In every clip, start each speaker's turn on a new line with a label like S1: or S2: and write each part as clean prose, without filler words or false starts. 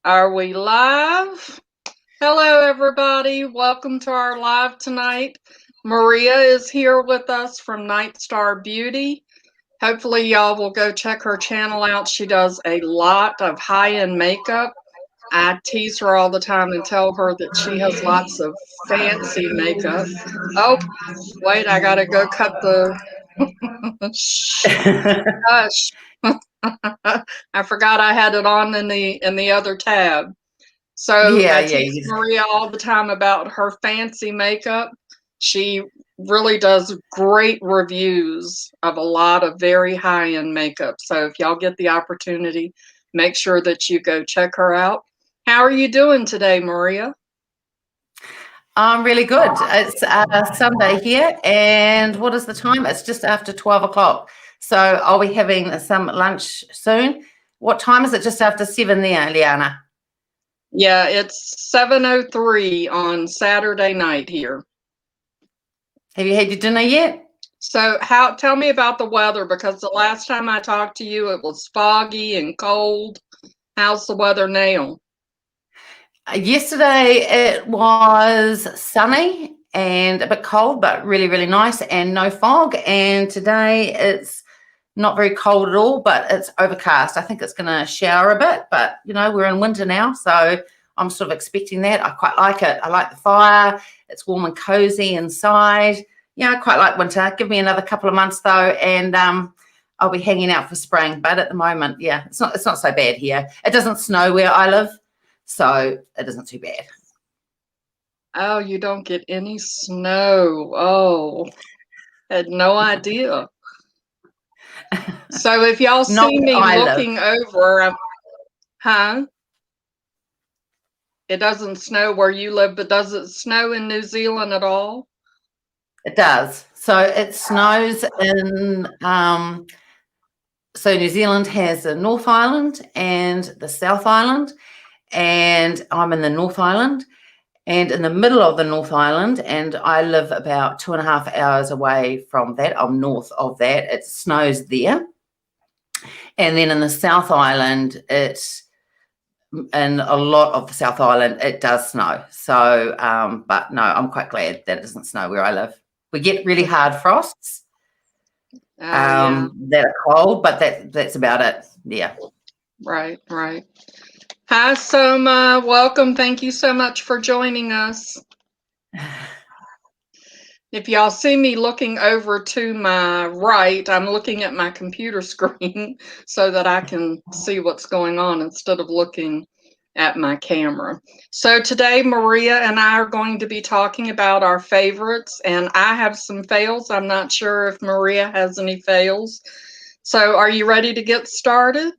S1: Are we live? Hello, everybody. Welcome to our live tonight. Maria is here with us from Night Star Beauty. Hopefully, y'all will go check her channel out. She does a lot of high-end makeup. I tease her all the time and tell her that she has lots of fancy makeup. Oh, wait, I gotta go cut the shh, hush. I forgot I had it on in the other tab. So
S2: Yeah,
S1: I
S2: yeah.
S1: tease Maria all the time about her fancy makeup. She really does great reviews of a lot of very high-end makeup. So if y'all get the opportunity, make sure that you go check her out. How are you doing today, Maria?
S2: I'm really good. It's Sunday here, and what is the time? It's just after 12 o'clock. So I'll be having some lunch soon. What time is it? Just after 7 there, Leanna.
S1: Yeah, it's 7:03 on Saturday night here.
S2: Have you had your dinner yet?
S1: So tell me about the weather, because the last time I talked to you it was foggy and cold. How's the weather now?
S2: Yesterday it was sunny and a bit cold, but really, really nice and no fog. And today it's not very cold at all, but it's overcast. I think it's going to shower a bit, but we're in winter now, so I'm sort of expecting that. I quite like it. I like the fire. It's warm and cozy inside. Yeah, I quite like winter. Give me another couple of months though, and I'll be hanging out for spring. But at the moment, yeah, it's not so bad here. It doesn't snow where I live, so it isn't too bad.
S1: Oh, you don't get any snow. Oh, had no idea. So if y'all
S2: Not
S1: see
S2: where
S1: me
S2: I live.
S1: looking over, huh? It doesn't snow where you live, but does it snow in New Zealand at all?
S2: It does. So it snows in so New Zealand has the North Island and the South Island, and I'm in the North Island. And in the middle of the North Island, and I live about 2.5 hours away from that. I'm north of that. It snows there. And then in the South Island, in a lot of the South Island, it does snow. So, but no, I'm quite glad that it doesn't snow where I live. We get really hard frosts
S1: Oh, yeah.
S2: that are cold, but that's about it. Yeah.
S1: Right, right. Hi, Soma. Welcome. Thank you so much for joining us. If y'all see me looking over to my right, I'm looking at my computer screen so that I can see what's going on instead of looking at my camera. So today, Maria and I are going to be talking about our favorites, and I have some fails. I'm not sure if Maria has any fails. So are you ready to get started?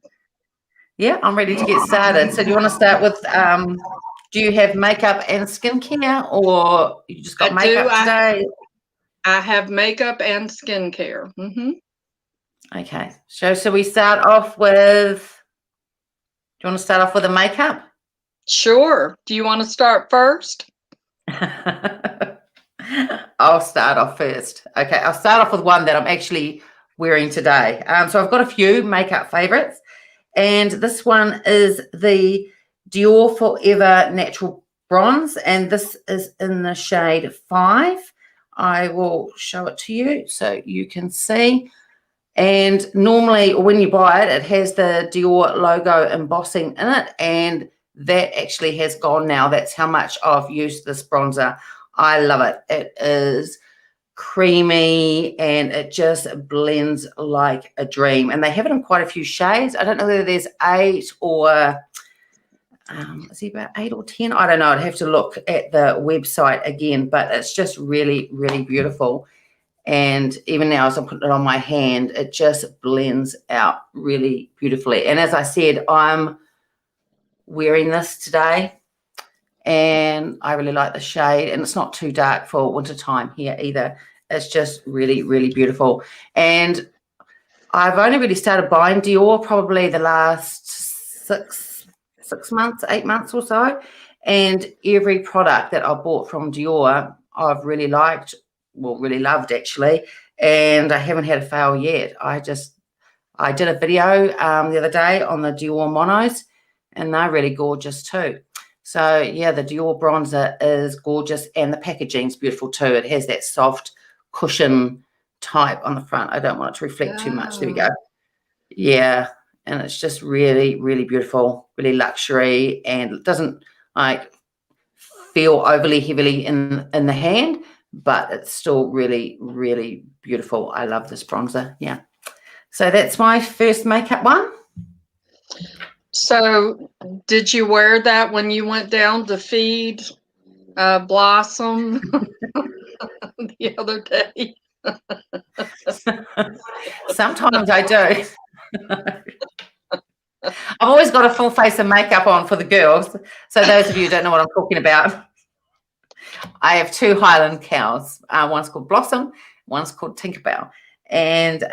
S2: Yeah, I'm ready to get started. So do you want to start with, do you have makeup and skincare, or you just
S1: I
S2: got
S1: do.
S2: makeup today?
S1: I have makeup and skincare.
S2: Okay. So we start off with, do you want to start off with the makeup?
S1: Sure. Do you want to start first?
S2: I'll start off first. Okay, I'll start off with one that I'm actually wearing today. So I've got a few makeup favorites, and this one is the Dior Forever Natural Bronze, and this is in the shade 5. I will show it to you so you can see. And normally when you buy it, it has the Dior logo embossing in it, and that actually has gone now. That's how much I've used this bronzer. I love it. It is creamy and it just blends like a dream. And they have it in quite a few shades. I don't know whether there's 8 or is it about 8 or 10? I don't know. I'd have to look at the website again, but it's just really, really beautiful. And even now, as I'm putting it on my hand, it just blends out really beautifully. And as I said, I'm wearing this today, and I really like the shade, and it's not too dark for wintertime here either. It's just really, really beautiful. And I've only really started buying Dior probably the last 6 months, 8 months or so. And every product that I bought from Dior, I've really liked, well, really loved actually. And I haven't had a fail yet. I did a video the other day on the Dior monos, and they're really gorgeous too. So yeah, the Dior bronzer is gorgeous, and the packaging's beautiful too. It has that soft cushion type on the front. I don't want it to reflect too much. There we go. Yeah, and it's just really, really beautiful, really luxury, and it doesn't like feel overly heavily in the hand, but it's still really, really beautiful. I love this bronzer. Yeah. So that's my first makeup one.
S1: So did you wear that when you went down to feed Blossom the other day?
S2: Sometimes I do. I've always got a full face of makeup on for the girls. So those of you who don't know what I'm talking about, I have 2 Highland cows. One's called Blossom, one's called Tinkerbell. And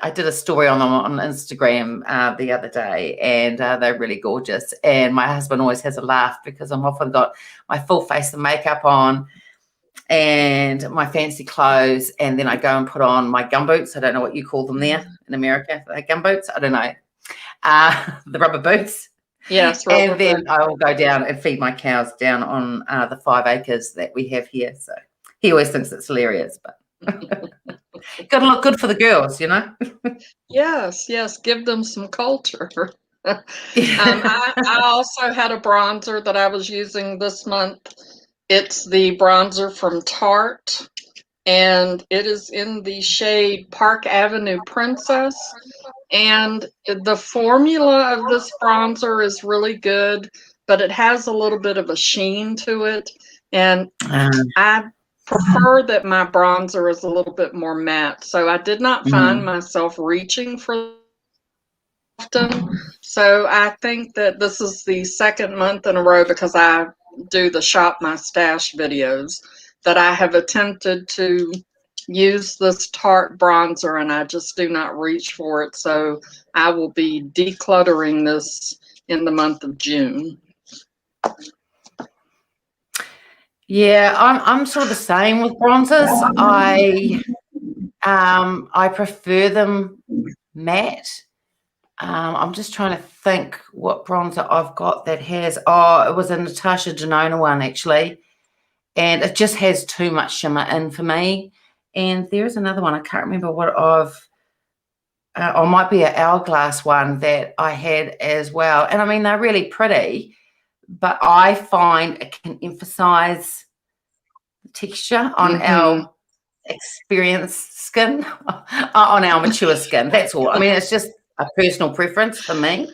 S2: I did a story on them on Instagram the other day, and they're really gorgeous. And my husband always has a laugh because I'm often got my full face of makeup on and my fancy clothes, and then I go and put on my gumboots. I don't know what you call them there in America. Gumboots? I don't know. The rubber boots.
S1: Yes,
S2: and then I will go down and feed my cows down on the 5 acres that we have here. So he always thinks it's hilarious, but got to look good for the girls, you know.
S1: Yes, give them some culture. I also had a bronzer that I was using this month. It's the bronzer from Tarte, and it is in the shade Park Avenue Princess. And the formula of this bronzer is really good, but it has a little bit of a sheen to it. And I prefer that my bronzer is a little bit more matte. So I did not find myself reaching for often. So I think that this is the second month in a row, because I do the Shop My Stash videos, that I have attempted to use this Tarte bronzer and I just do not reach for it. So I will be decluttering this in the month of June.
S2: Yeah, I'm sort of the same with bronzers. I prefer them matte. I'm just trying to think what bronzer I've got that has. It was a Natasha Denona one actually, and it just has too much shimmer in for me. And there's another one, I can't remember what or might be an Hourglass one that I had as well. And I mean, they're really pretty, but I find it can emphasize the texture on our experienced skin, on our mature skin. That's all. I mean, it's just a personal preference for me.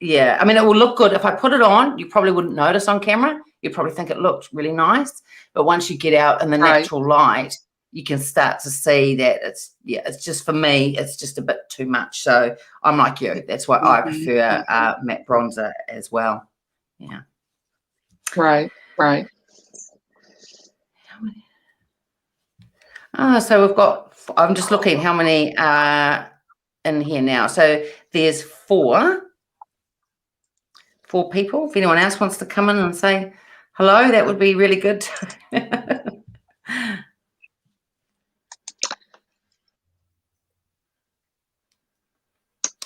S2: Yeah, I mean, it will look good. If I put it on, you probably wouldn't notice on camera. You'd probably think it looked really nice. But once you get out in the natural light, you can start to see that it's just, for me, it's just a bit too much. So I'm like you. That's why I prefer matte bronzer as well. Yeah.
S1: Right.
S2: So we've got, I'm just looking how many are in here now. So there's 4 people. If anyone else wants to come in and say hello, that would be really good.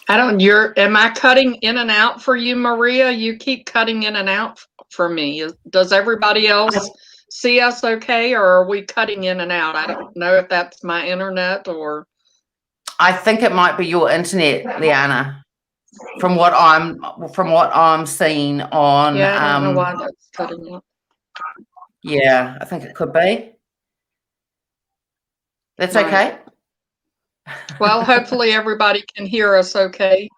S1: Am I cutting in and out for you, Maria? You keep cutting in and out for me. Does everybody else see us okay, or are we cutting in and out? I don't know if that's my internet or.
S2: I think it might be your internet, Leanna, from what I'm seeing on.
S1: Yeah, I don't know why that's cutting out.
S2: Yeah, I think it could be. That's okay.
S1: Well, hopefully everybody can hear us okay.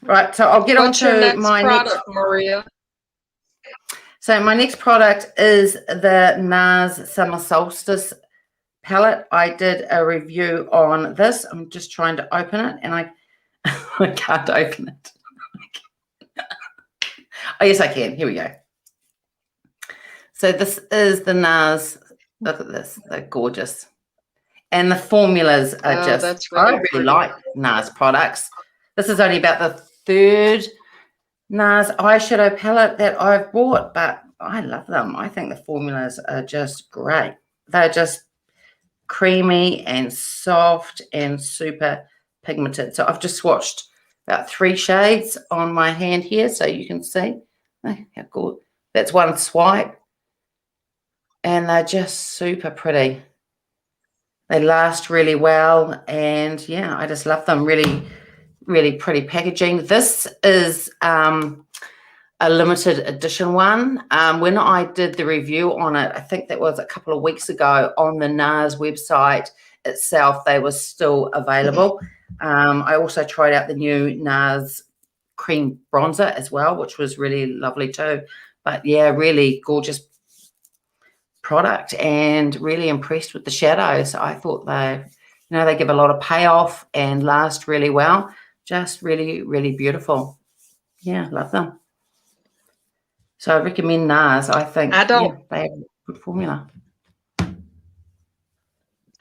S2: Right, so I'll get on to my
S1: next product, Maria.
S2: So my next product is the NARS Summer Solstice palette. I did a review on this. I'm just trying to open it, and I can't open it. Oh, yes, I can. Here we go. So this is the NARS. Look at this. They're gorgeous. And the formulas are I really like NARS products. This is only about the 3rd NARS eyeshadow palette that I've bought, but I love them. I think the formulas are just great. They're just creamy and soft and super pigmented. So I've just swatched about 3 shades on my hand here, so you can see. Oh, how cool. That's one swipe. And they're just super pretty. They last really well, and yeah, I just love them. Really, really pretty packaging. This is a limited edition one. When I did the review on it, I think that was a couple of weeks ago, on the NARS website itself, they were still available. I also tried out the new NARS cream bronzer as well, which was really lovely too. But yeah, really gorgeous product, and really impressed with the shadows. I thought they give a lot of payoff and last really well. Just really, really beautiful. Yeah, love them. So I recommend NARS. I think they have a good formula.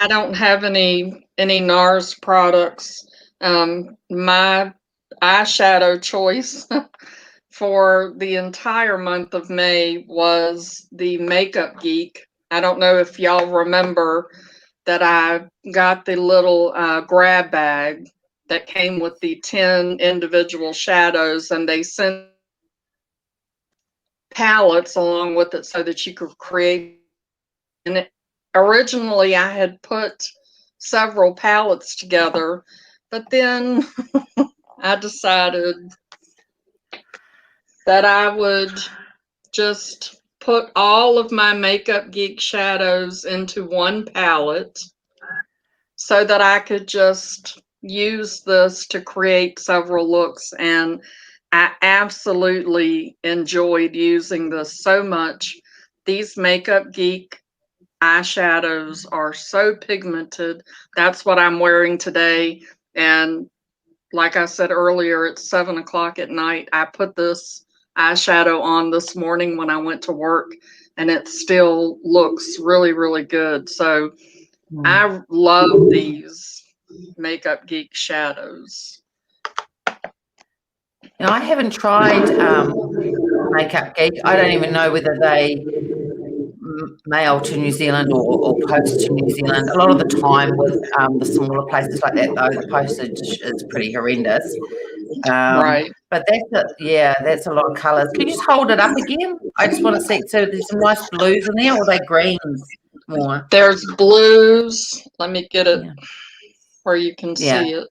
S1: I don't have any NARS products. My eyeshadow choice for the entire month of May was the Makeup Geek. I don't know if y'all remember that I got the little grab bag that came with the 10 individual shadows, and they sent palettes along with it so that you could create. And originally I had put several palettes together, but then I decided that I would just put all of my Makeup Geek shadows into one palette so that I could just use this to create several looks. And I absolutely enjoyed using this so much. These Makeup Geek eyeshadows are so pigmented. That's what I'm wearing today. And like I said earlier, it's 7 o'clock at night. I put this eyeshadow on this morning when I went to work, and it still looks really, really good. So I love these Makeup Geek shadows.
S2: Now, I haven't tried Makeup Geek. I don't even know whether they mail to New Zealand or post to New Zealand. A lot of the time with the smaller places like that, though, the postage is pretty horrendous.
S1: Right.
S2: But that's a lot of colours. Can you just hold it up again? I just want to see. So there's some nice blues in there, or are they greens more?
S1: There's blues. Let me get it where you can see it.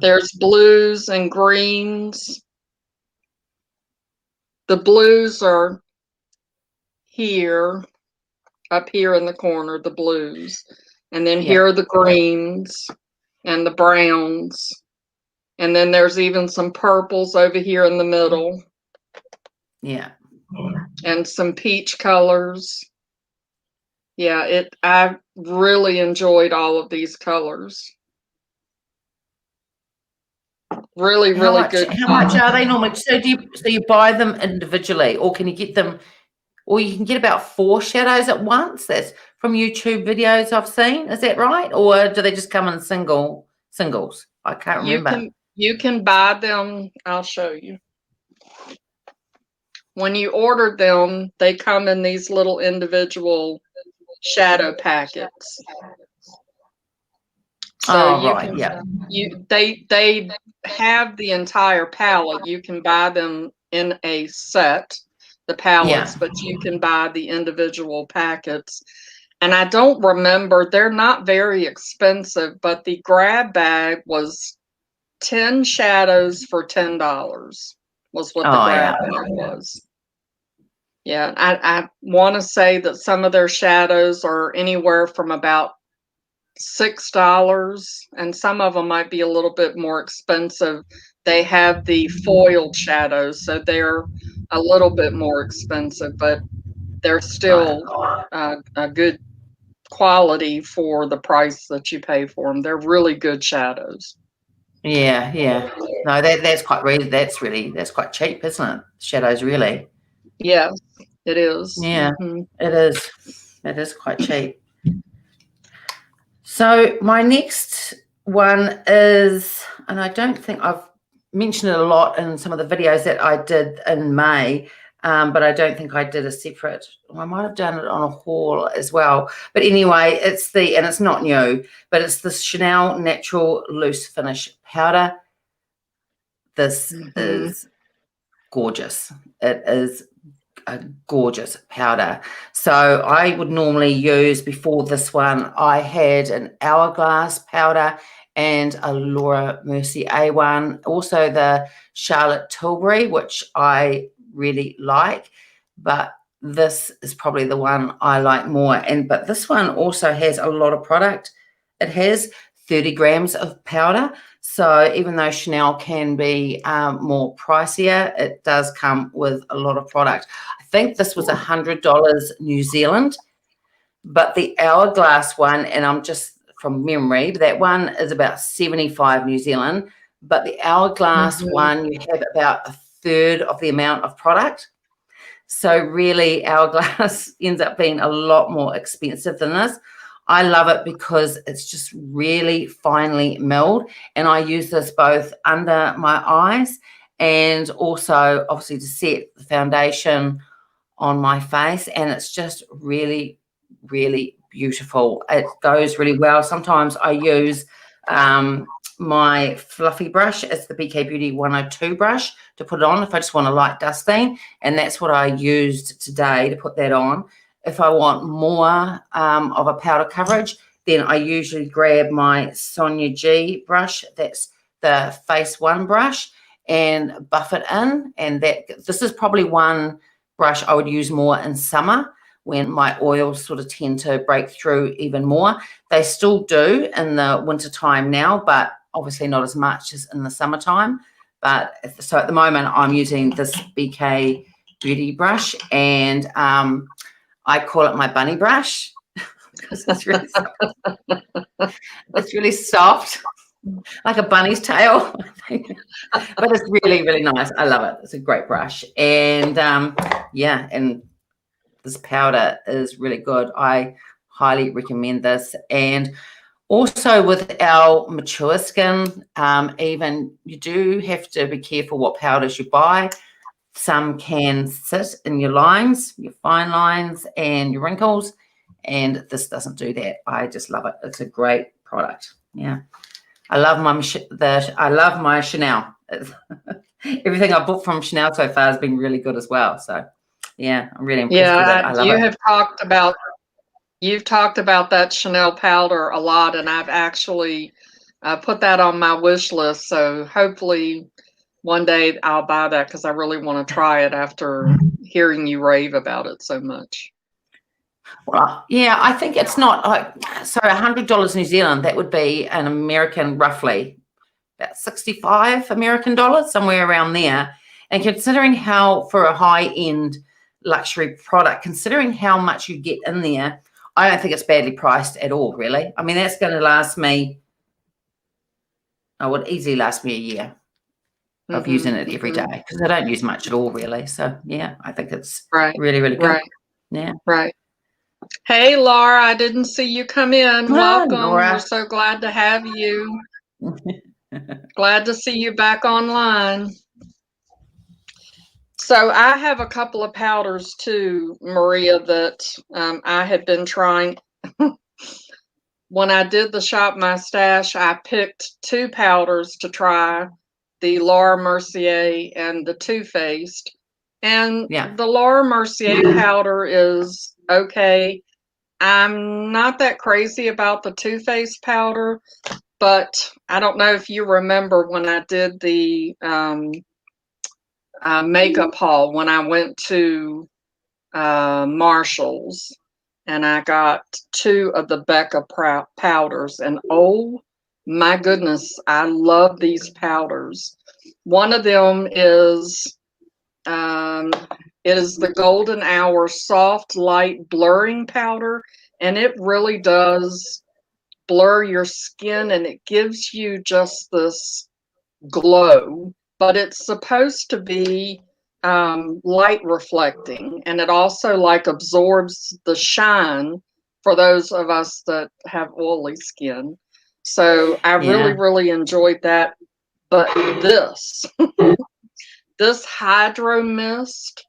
S1: There's blues and greens. The blues are here, up here in the corner, the blues. And then here are the greens and the browns. And then there's even some purples over here in the middle.
S2: Yeah.
S1: And some peach colors. Yeah, I really enjoyed all of these colors. Really, really good.
S2: How much are they normally? So you buy them individually, or can you get them, or you can get about 4 shadows at once? That's from YouTube videos I've seen. Is that right? Or do they just come in singles? I can't remember.
S1: You can buy them. I'll show you. When you order them, they come in these little individual shadow packets. So they have the entire palette. You can buy them in a set, the palettes, but you can buy the individual packets. And I don't remember, they're not very expensive, but the grab bag was 10 shadows for $10 was what the grab bag was. Yeah, I want to say that some of their shadows are anywhere from about $6, and some of them might be a little bit more expensive. They have the foiled shadows, so they're a little bit more expensive, but they're still a good quality for the price that you pay for them. They're really good shadows.
S2: Yeah. No, that's quite cheap, isn't it? Shadows, really.
S1: Yes, it is.
S2: Yeah, it is. It is quite cheap. So my next one is, and I don't think I've mentioned it a lot in some of the videos that I did in May, but I don't think I did a separate. I might have done it on a haul as well. But anyway, and it's not new, but it's the Chanel Natural Loose Finish Powder this is gorgeous. It is a gorgeous powder. So I would normally use, before this one, I had an Hourglass powder and a Laura Mercier one, also the Charlotte Tilbury, which I really like, but this is probably the one I like more. But this one also has a lot of product. It has 30 grams of powder. So even though Chanel can be more pricier, it does come with a lot of product. I think this was $100 New Zealand, but the Hourglass one, and I'm just from memory, that one is about 75 New Zealand, but the Hourglass one, you have about a third of the amount of product. So really, Hourglass ends up being a lot more expensive than this. I love it because it's just really finely milled, and I use this both under my eyes and also obviously to set the foundation on my face, and it's just really, really beautiful. It goes really well. Sometimes I use my fluffy brush. It's the BK Beauty 102 brush to put it on if I just want a light dusting, and that's what I used today to put that on. If I want more of a powder coverage, then I usually grab my Sonia G brush. That's the Face One brush, and buff it in. And this is probably one brush I would use more in summer when my oils sort of tend to break through even more. They still do in the winter time now, but obviously not as much as in the summertime. But so at the moment I'm using this BK Beauty brush, and I call it my bunny brush because it's really soft. It's really soft, like a bunny's tail. But it's really, really nice. I love it. It's a great brush. And yeah, and this powder is really good. I highly recommend this. And also with our mature skin, even you do have to be careful what powders you buy. Some can sit in your lines, your fine lines and your wrinkles, and this doesn't do that. I just love it. It's a great product. Yeah, I love my Chanel. Everything I bought from Chanel so far has been really good as well. So yeah, I'm really impressed with it. I love it.
S1: You've talked about that Chanel powder a lot, and I've actually put that on my wish list. So hopefully one day I'll buy that because I really want to try it after hearing you rave about it so much.
S2: Well, yeah, I think it's not like, so $100 New Zealand, that would be an American, roughly about 65 American dollars, somewhere around there. And considering how, for a high-end luxury product, considering how much you get in there, I don't think it's badly priced at all, really. I mean, that's going to last me, would easily last me a year of using it every day, because I don't use much at all, really. So yeah, I think it's really, really good. Yeah.
S1: Right. Hey, Laura, I didn't see you come in. Welcome.
S2: Laura.
S1: We're so glad to have you. Glad to see you back online. So I have a couple of powders too, Maria, that I had been trying. When I did the Shop My Stash, I picked two powders to try, the Laura Mercier and the Too Faced. And the Laura Mercier powder is okay. I'm not that crazy about the Too Faced powder, but I don't know if you remember when I did the makeup haul, when I went to Marshall's, and I got two of the Becca powders, and oh my goodness, I love these powders. One of them is it is the Golden Hour Soft Light Blurring Powder, and it really does blur your skin, and it gives you just this glow, but it's supposed to be light reflecting, and it also like absorbs the shine for those of us that have oily skin. So I really enjoyed that. But this Hydro Mist,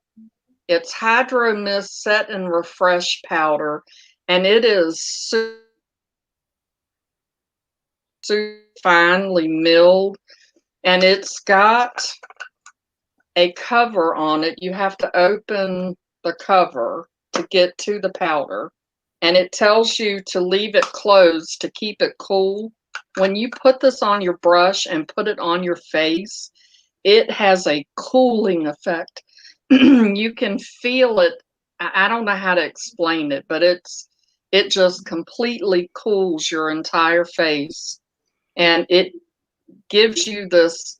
S1: it's Hydro Mist Set and Refresh powder, and it is super finely milled. and it's got a cover on it. You have to open the cover to get to the powder, and it tells you to leave it closed to keep it cool. When you put this on your brush and put it on your face, it has a cooling effect. You can feel it. I don't know how to explain it, but it just completely cools your entire face, and it gives you this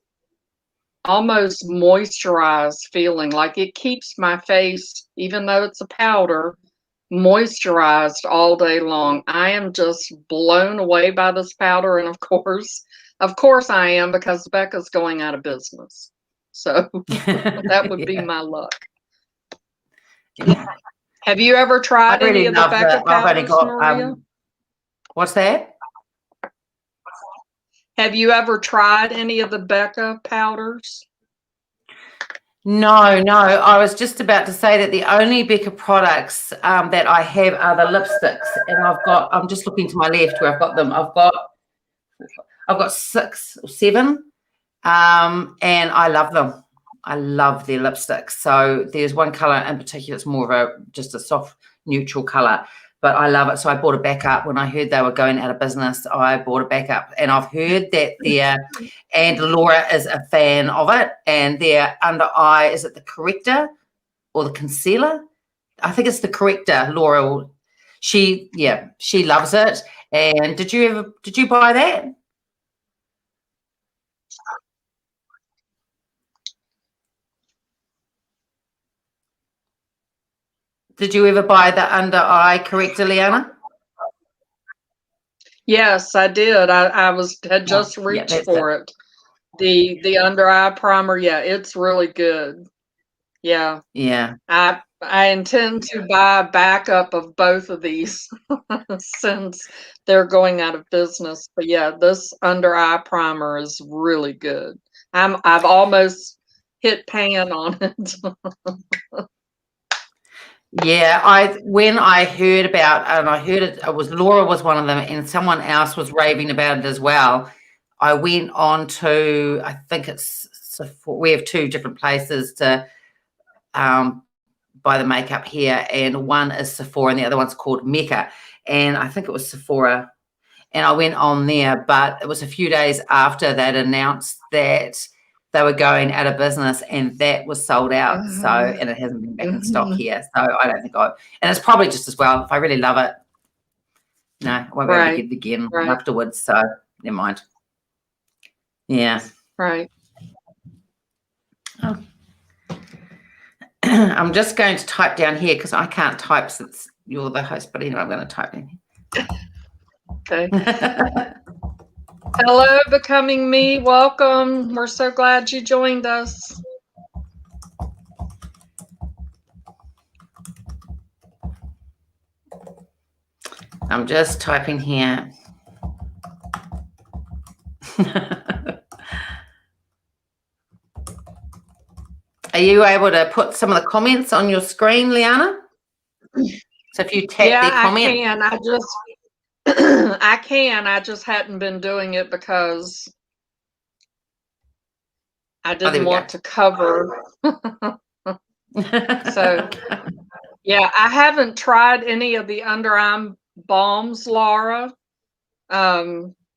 S1: almost moisturized feeling. Like it keeps my face, even though it's a powder, moisturized all day long. I am just blown away by this powder, and of course I am, because Becca's going out of business. So that would be
S2: Yeah.
S1: my luck.
S2: Yeah.
S1: Have you ever
S2: I
S1: tried any
S2: really
S1: of the
S2: love
S1: Becca
S2: that. I've only
S1: powders,
S2: got
S1: Maria?
S2: what's that?
S1: Have you ever tried any of the Becca powders?
S2: No. I was just about to say that the only Becca products that I have are the lipsticks, and I'm just looking to my left where I've got them. I've got 6 or 7, and I love them. I love their lipsticks. So there's one color in particular. It's more of just a soft neutral color, but I love it. So I bought it back up when I heard they were going out of business. I bought it back up, and I've heard that and Laura is a fan of it. And their under eye, is it the corrector or the concealer? I think it's the corrector. Laura, she loves it. And did you buy that? Did you ever buy the under eye corrector, Leanna?
S1: Yes, I did. Had
S2: Oh,
S1: just
S2: yeah,
S1: reached
S2: that's it.
S1: for it. The under eye primer, yeah, it's really good. Yeah.
S2: Yeah.
S1: I intend to buy a backup of both of these since they're going out of business. But yeah, this under eye primer is really good. I've almost hit pan on it.
S2: Yeah, when I heard about, and I heard it was Laura was one of them, and someone else was raving about it as well. I went on to, I think it's Sephora. We have 2 different places to buy the makeup here, and one is Sephora, and the other one's called Mecca. And I think it was Sephora, and I went on there, but it was a few days after they'd announced that they were going out of business, and that was sold out. So, and it hasn't been back in stock here. So I don't think and it's probably just as well. If I really love it, no, I won't be able to get it again
S1: Right.
S2: afterwards. So never mind. Yeah.
S1: Right.
S2: Oh. I'm just going to type down here because I can't type since you're the host, but anyway, I'm going to type in
S1: here. Okay. Hello, Becoming Me. Welcome. We're so glad you joined us.
S2: I'm just typing here. Are you able to put some of the comments on your screen, Leanna? So if you tap the comment.
S1: Yeah, I can. I just hadn't been doing it because I didn't want to cover. So, yeah, I haven't tried any of the underarm balms, Laura.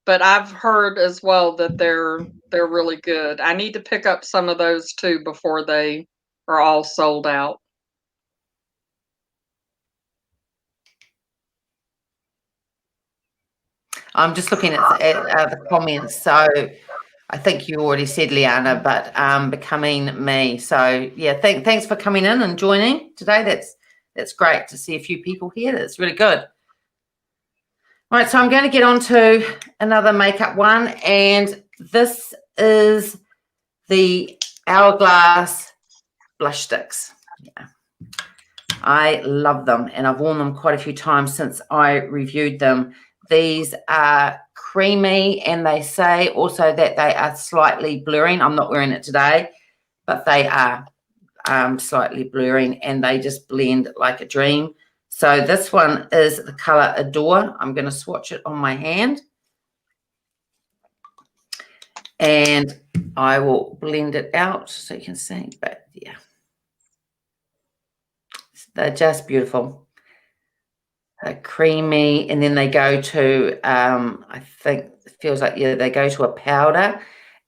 S1: But I've heard as well that they're really good. I need to pick up some of those too before they are all sold out.
S2: I'm just looking at the comments. So I think you already said Leanna, but Becoming Me. So yeah, thanks for coming in and joining today. That's great to see a few people here. That's really good. All right, so I'm going to get on to another makeup one, and this is the Hourglass blush sticks. Yeah, I love them, and I've worn them quite a few times since I reviewed them. These are creamy, and they say also that they are slightly blurring. I'm not wearing it today, but they are slightly blurring, and they just blend like a dream. So this one is the color Adore. I'm going to swatch it on my hand. And I will blend it out so you can see, but yeah, they're just beautiful. They're creamy, and then they go to, I think it feels like, yeah, they go to a powder,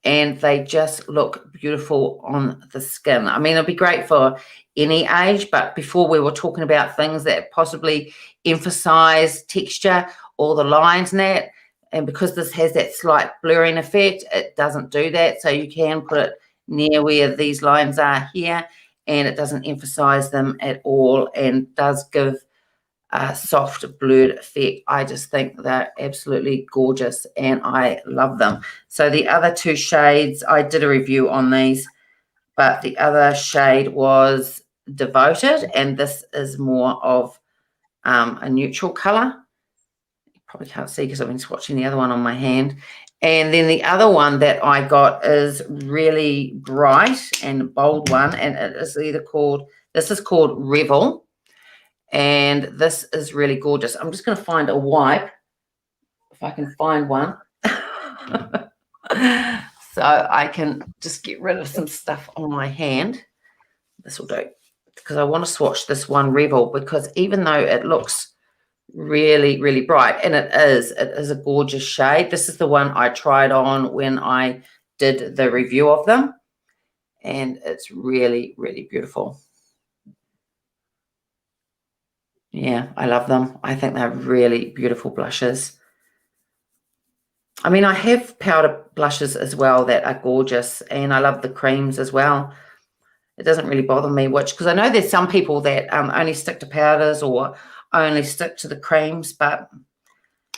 S2: and they just look beautiful on the skin. I mean, it'll be great for any age, but before we were talking about things that possibly emphasize texture or the lines and that, and because this has that slight blurring effect, it doesn't do that. So you can put it near where these lines are here, and it doesn't emphasize them at all, and does give a soft blurred effect. I just think they're absolutely gorgeous, and I love them. So the other two shades, I did a review on these, but the other shade was Devoted, and this is more of a neutral color. You probably can't see because I've been swatching the other one on my hand. And then the other one that I got is really bright and bold one, and it is either called, this is called Revel, and this is really gorgeous. I'm just going to find a wipe, if I can find one. So I can just get rid of some stuff on my hand. This will do, because I want to swatch this one Revel, because even though it looks really, really bright, and it is a gorgeous shade. This is the one I tried on when I did the review of them, and it's really, really beautiful. Yeah, I love them. I think they're really beautiful blushes. I mean, I have powder blushes as well that are gorgeous, and I love the creams as well. It doesn't really bother me which, because I know there's some people that only stick to powders or only stick to the creams, but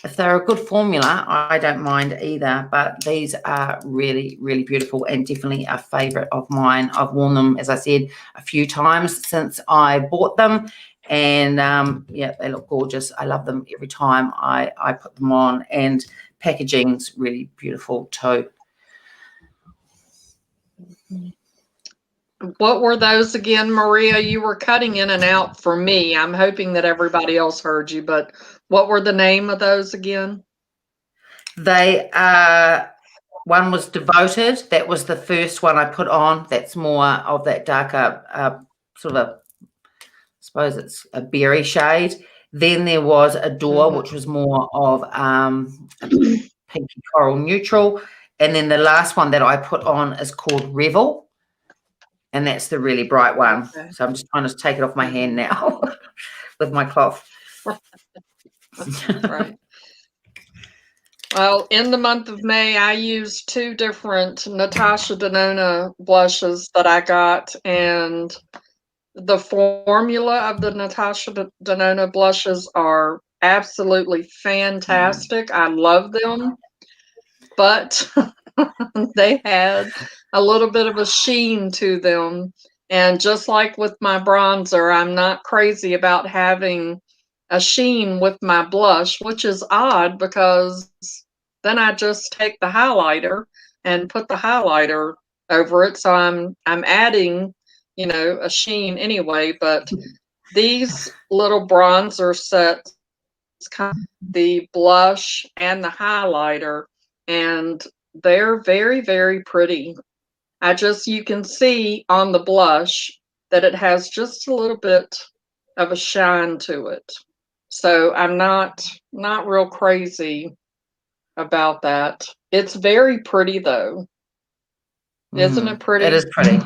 S2: if they're a good formula, I don't mind either. But these are really, really beautiful, and definitely a favorite of mine. I've worn them, as I said, a few times since I bought them, and yeah, they look gorgeous. I love them every time I put them on, and packaging's really beautiful too.
S1: What were those again, Maria? You were cutting in and out for me. I'm hoping that everybody else heard you, but what were the name of those again?
S2: They one was Devoted. That was the first one I put on. That's more of that darker sort of, I suppose it's a berry shade. Then there was Adore, which was more of a pinky coral neutral. And then the last one that I put on is called Revel, and that's the really bright one. Okay. So I'm just trying to take it off my hand now with my cloth.
S1: Right. Well, in the month of May, I used two different Natasha Denona blushes that I got, and the formula of the Natasha Denona blushes are absolutely fantastic. I love them, but they had a little bit of a sheen to them. And just like with my bronzer, I'm not crazy about having a sheen with my blush, which is odd because then I just take the highlighter and put the highlighter over it. So I'm adding, you know, a sheen anyway, but these little bronzer sets, kind of the blush and the highlighter, and they're very, very pretty. You can see on the blush that it has just a little bit of a shine to it. So I'm not real crazy about that. It's very pretty though. Isn't it pretty?
S2: It is pretty.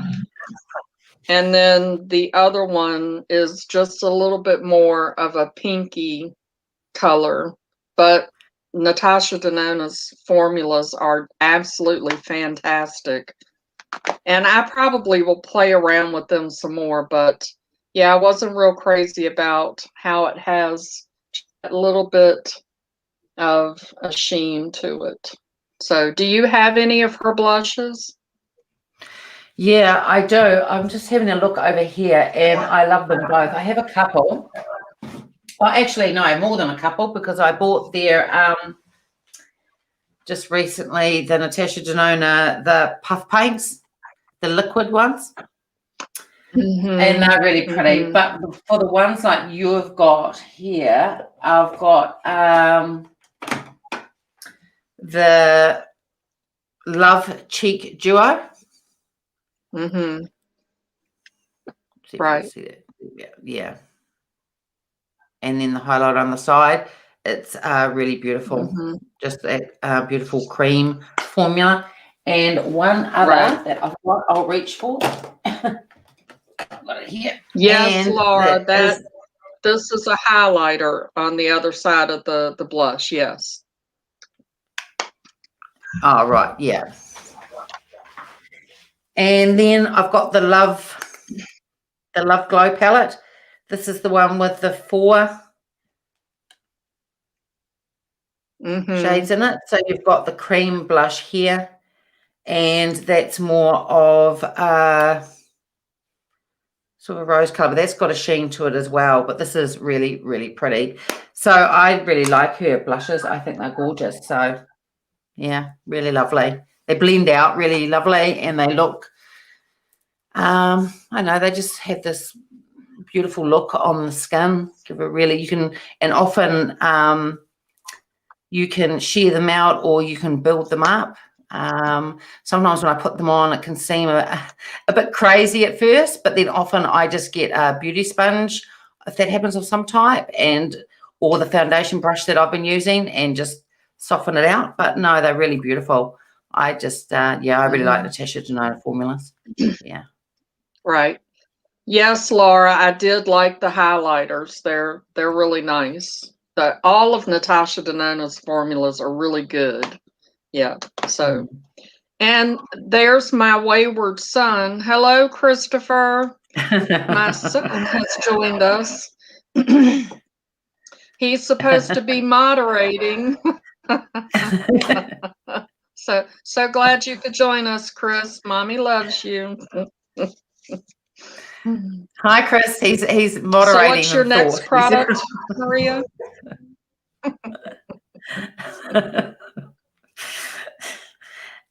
S1: And then the other one is just a little bit more of a pinky color, but Natasha Denona's formulas are absolutely fantastic. And I probably will play around with them some more, but yeah, I wasn't real crazy about how it has a little bit of a sheen to it. So, do you have any of her blushes?
S2: Yeah, I do. I'm just having a look over here, and I love them both. I have a couple. Well, actually, no, more than a couple, because I bought their just recently the Natasha Denona, the puff paints, the liquid ones. And they're really pretty. But for the ones like you've got here, I've got the Love Cheek Duo.
S1: Mm-hmm.
S2: See if you
S1: Right.
S2: can see that. Yeah. And then the highlight on the side, it's really beautiful.
S1: Mm-hmm.
S2: Just that beautiful cream formula. And one other
S1: Right.
S2: that I've got, I'll reach for. I've got it here.
S1: Yes,
S2: And
S1: Laura,
S2: that is,
S1: this is a highlighter on the other side of the blush. Yes.
S2: oh, right, yeah. And then I've got the Love Glow palette. This is the one with the 4
S1: Mm-hmm.
S2: shades in it. So you've got the cream blush here, and that's more of sort of rose color, but that's got a sheen to it as well. But this is really, really pretty. So I really like her blushes. I think they're gorgeous. So yeah, really lovely. They blend out really lovely, and they look, I know, they just have this beautiful look on the skin. Give it really, you can, and often you can shear them out or you can build them up. Sometimes when I put them on, it can seem a bit crazy at first, but then often I just get a beauty sponge, if that happens, of some type, or the foundation brush that I've been using, and just soften it out. But no, they're really beautiful. I just, I really like Natasha Denona formulas. Yeah.
S1: Right. Yes, Laura, I did like the highlighters. They're really nice. All of Natasha Denona's formulas are really good. Yeah. So, and there's my wayward son. Hello, Christopher. My son has joined us. He's supposed to be moderating. So glad you could join us, Chris. Mommy loves you.
S2: Hi, Chris. He's
S1: So
S2: moderating.
S1: what's your next product, Maria?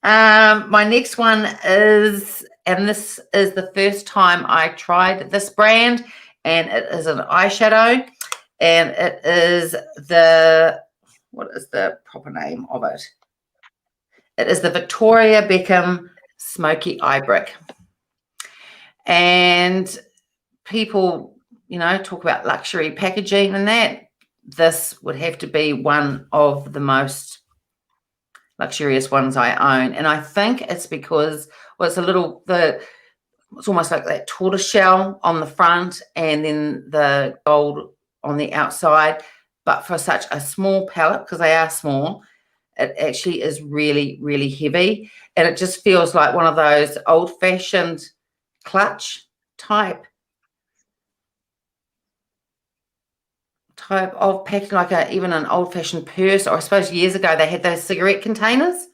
S2: My next one is, and this is the first time I tried this brand, and it is an eyeshadow, and it is what is the proper name of it? It is the Victoria Beckham Smoky Eye Brick. And people, talk about luxury packaging and that. This would have to be one of the most luxurious ones I own. And I think it's because, well, it's almost like that tortoise shell on the front and then the gold on the outside. But for such a small palette, because they are small, it actually is really, really heavy. And it just feels like one of those old-fashioned clutch type of packaging, like even an old-fashioned purse, or I suppose years ago they had those cigarette containers.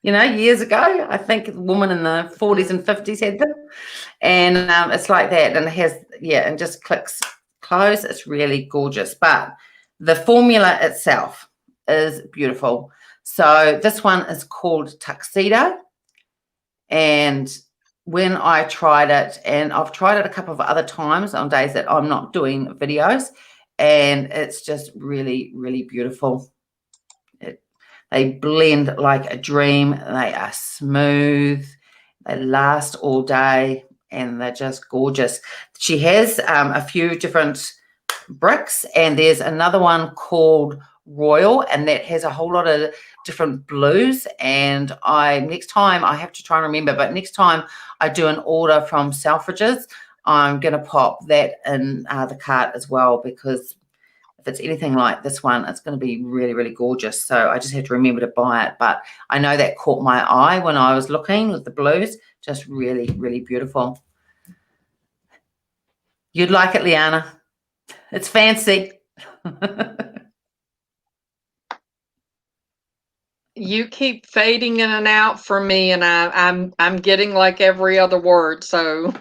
S2: Years ago, I think a woman in the 40s and 50s had them, and it's like that, and it has, and just clicks close. It's really gorgeous, but the formula itself is beautiful. So this one is called Tuxedo, and when I tried it, and I've tried it a couple of other times on days that I'm not doing videos, and it's just really, really beautiful. They blend like a dream. They are smooth. They last all day, and they're just gorgeous. She has a few different bricks, and there's another one called Royal, and that has a whole lot of different blues. And next time I have to try and remember, but next time I do an order from Selfridges, I'm going to pop that in the cart as well, because if it's anything like this one, it's going to be really, really gorgeous. So I just have to remember to buy it. But I know that caught my eye when I was looking with the blues. Just really, really beautiful. You'd like it, Leanna. It's fancy.
S1: You keep fading in and out for me, and I'm getting like every other word. So.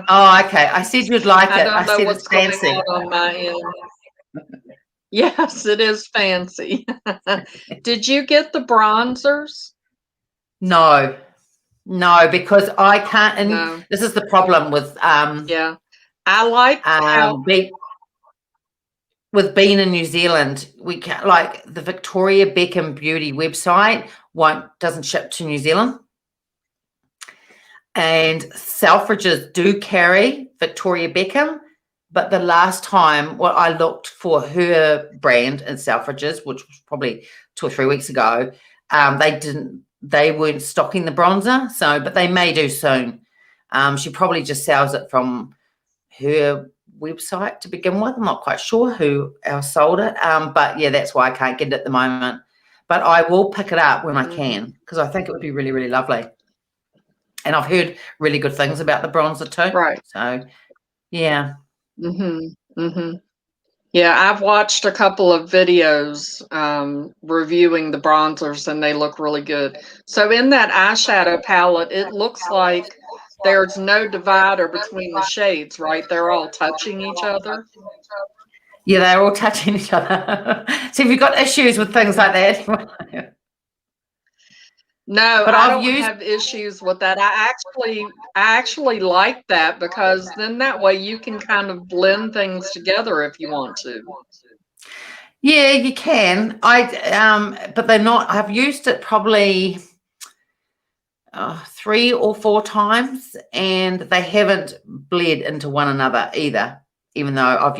S2: Oh, okay. I said you'd like it.
S1: I don't know what's going
S2: fancy
S1: on my end. Yes, it is fancy. Did you get the bronzers?
S2: No, because I can't. And
S1: No.
S2: this is the problem with
S1: Yeah, I like how.
S2: With being in New Zealand, we can't, like the Victoria Beckham Beauty website. doesn't ship to New Zealand. And Selfridges do carry Victoria Beckham, but the last time I looked for her brand in Selfridges, which was probably 2 or 3 weeks ago, they weren't stocking the bronzer. So, but they may do soon. She probably just sells it from her website to begin with. I'm not quite sure who else sold it. But yeah, that's why I can't get it at the moment. But I will pick it up when I can, because I think it would be really, really lovely. And I've heard really good things about the bronzer too.
S1: Right.
S2: So, yeah.
S1: Yeah, I've watched a couple of videos reviewing the bronzers, and they look really good. So in that eyeshadow palette, it looks like there's no divider between the shades, right? They're all touching each other.
S2: Yeah, they're all touching each other. So have you got issues with things like that?
S1: No, I don't have issues with that. I actually like that, because then that way you can kind of blend things together if you want to.
S2: Yeah, you can. But they're not. I've used it probably 3 or 4 times, and they haven't bled into one another either. Even though I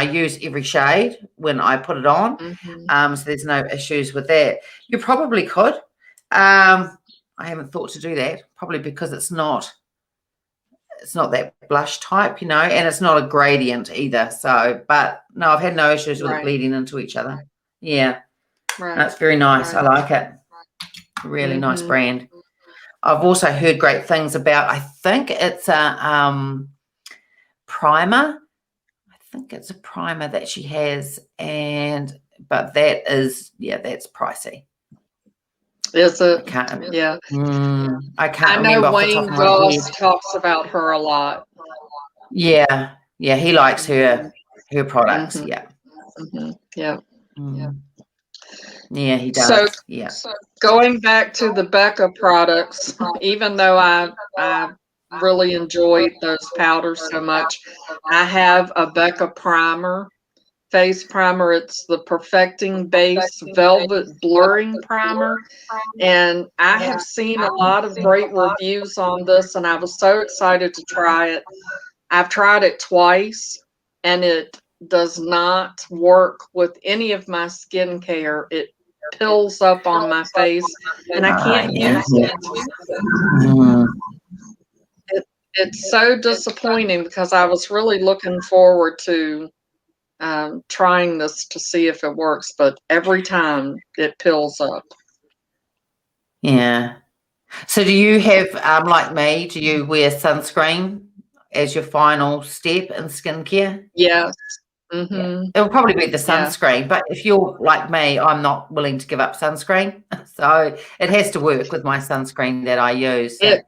S2: use every shade when I put it on, so there's no issues with that. You probably could. I haven't thought to do that, probably because it's not that blush type, and it's not a gradient either. So, but no, I've had no issues with it bleeding into each other. Yeah, that's very nice. I like it. Really nice brand. I've also heard great things about, I think it's a primer. I think it's a primer that she has, but that's pricey.
S1: Is it?
S2: I can't.
S1: Yeah.
S2: I can't remember off the top of my head.
S1: Wayne Goss talks about her a lot.
S2: Yeah, he likes her products. Yeah.
S1: Yeah.
S2: Yeah, he does.
S1: So going back to the Becca products, even though I really enjoyed those powders so much, I have a Becca primer, face primer. It's the Perfecting Base Velvet Blurring Primer. And I have seen a lot of great reviews on this, and I was so excited to try it. I've tried it twice, and it does not work with any of my skincare. It pills up on my face, and I can't use it. It's so disappointing, because I was really looking forward to trying this to see if it works, but every time it pills up.
S2: Yeah. So do you have, like me, do you wear sunscreen as your final step in skincare?
S1: Yes.
S2: Yeah. It'll probably be the sunscreen, but if you're like me, I'm not willing to give up sunscreen. So it has to work with my sunscreen that I use. So.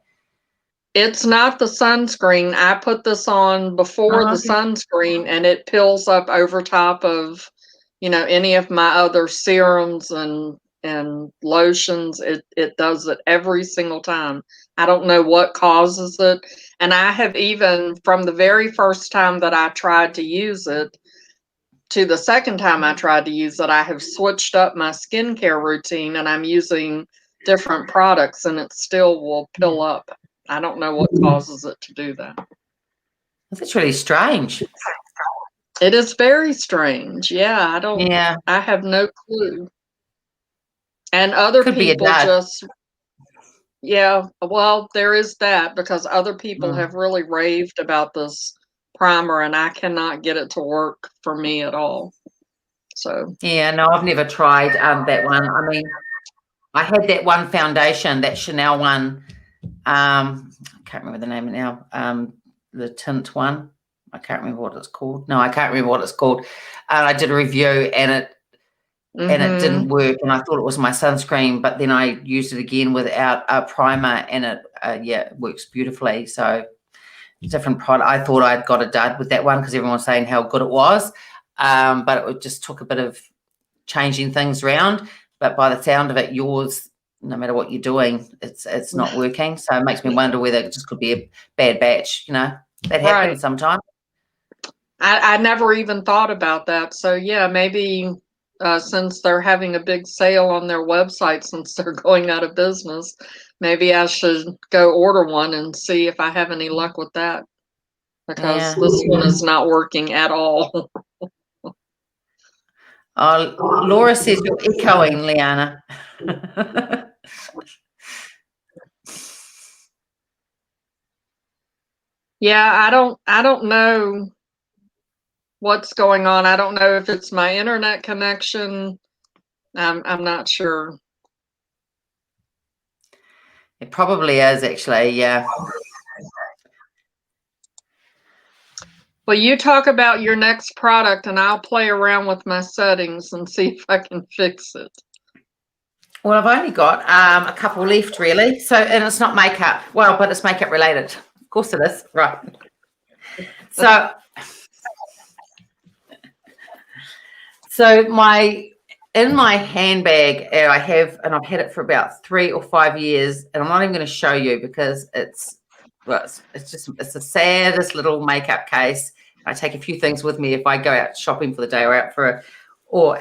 S1: It's not the sunscreen. I put this on before the sunscreen, and it pills up over top of, any of my other serums and lotions. It does it every single time. I don't know what causes it. And I have even, from the very first time that I tried to use it to the second time I tried to use it, I have switched up my skincare routine, and I'm using different products, and it still will pill up. I don't know what causes it to do that.
S2: That's really strange.
S1: It is very strange. Yeah, I have no clue. And other people just, well, there is that, because other people have really raved about this primer, and I cannot get it to work for me at all. So.
S2: Yeah, no, I've never tried that one. I mean, I had that one foundation, that Chanel one. I can't remember the name now. The tint one. I can't remember what it's called. No, I can't remember what it's called. I did a review, and it didn't work, and I thought it was my sunscreen, but then I used it again without a primer, and it works beautifully. So different product. I thought I'd got a dud with that one, because everyone was saying how good it was, but it just took a bit of changing things around. But by the sound of it, yours, no matter what you're doing, it's not working. So it makes me wonder whether it just could be a bad batch. That happens sometimes.
S1: I never even thought about that. So yeah, maybe since they're having a big sale on their website, since they're going out of business, maybe I should go order one and see if I have any luck with that, because
S2: Yeah.
S1: this one is not working at all.
S2: Laura says you're echoing, Leanna.
S1: Yeah, I don't know what's going on. I don't know if it's my internet connection. I'm not sure.
S2: It probably is, actually, yeah.
S1: Well, you talk about your next product and I'll play around with my settings and see if I can fix it.
S2: Well, I've only got a couple left, really. So, and it's not makeup. Well, but it's makeup related. Of course it is. Right. So in my handbag, I have, and I've had it for about 3 or 5 years, and I'm not even going to show you because it's the saddest little makeup case. I take a few things with me if I go out shopping for the day or